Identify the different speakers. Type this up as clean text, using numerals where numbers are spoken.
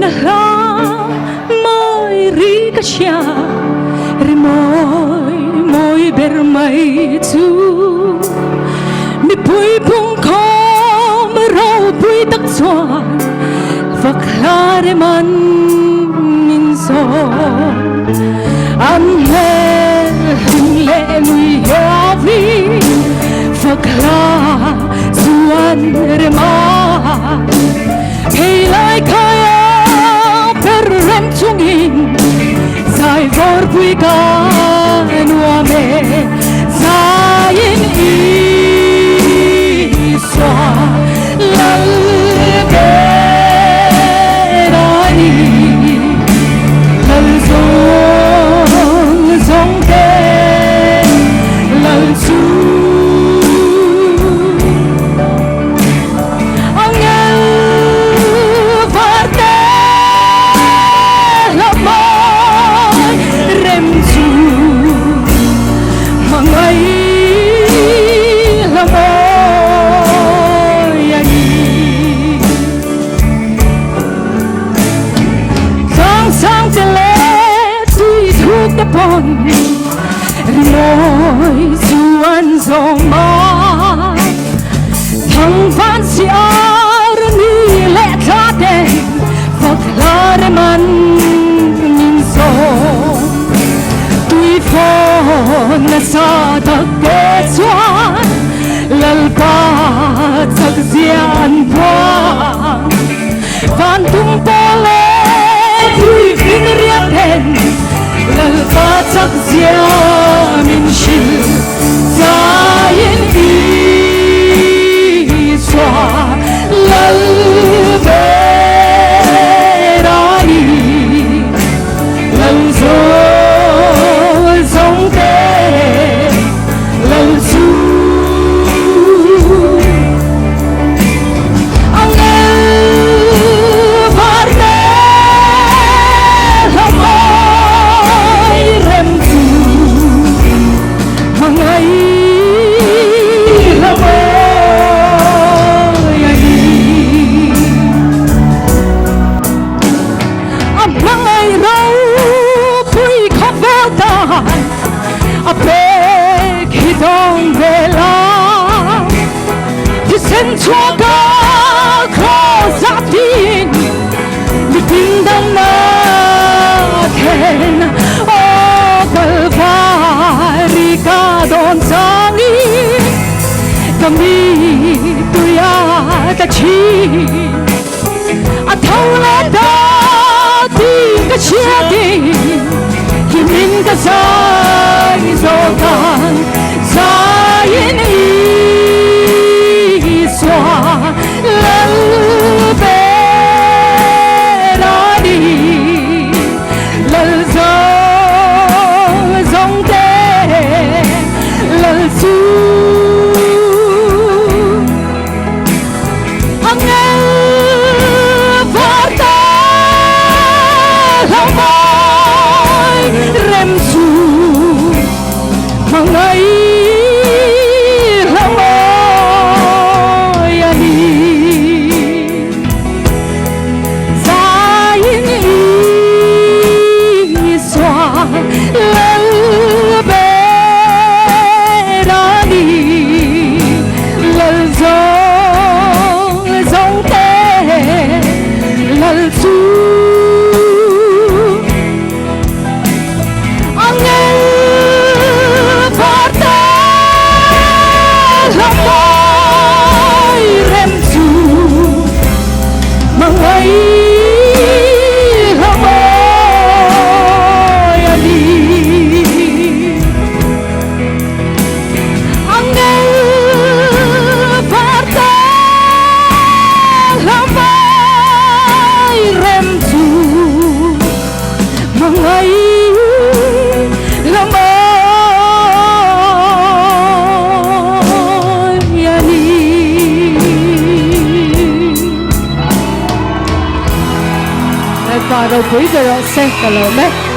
Speaker 1: na moi ri ka sia re moi ber mai tu mi pui pung kom ro pui tak chuan vakhare man min so am le mui yavi vakla chuan re ma hey lai kaya per rem chungin sai vor pui ka nuwa me zain i swa lal be rani lal zong te lal su Lối xuân dòng mơ thằng phan si ar ni lệ cha đen vật la re man nhìn so tuy phô na sa thật kế xoan lal pa thật zian qua van tung po le tuy vinh riêng đen lal pa thật zian min shil zayin i swa lal be rani lal zong te lal su angel varte hamai rem tu mangai chua ca khó ra tin mi tin đang na then o kalvari ka don sangi kami tuya ta chi a thau la da ti ka chia ti kimin ka sai zo kan sai ni lal be rani lal zong te lal su angel varta lamai rem su mangai
Speaker 2: Rồi quý giờ sẽ cả lời mẹ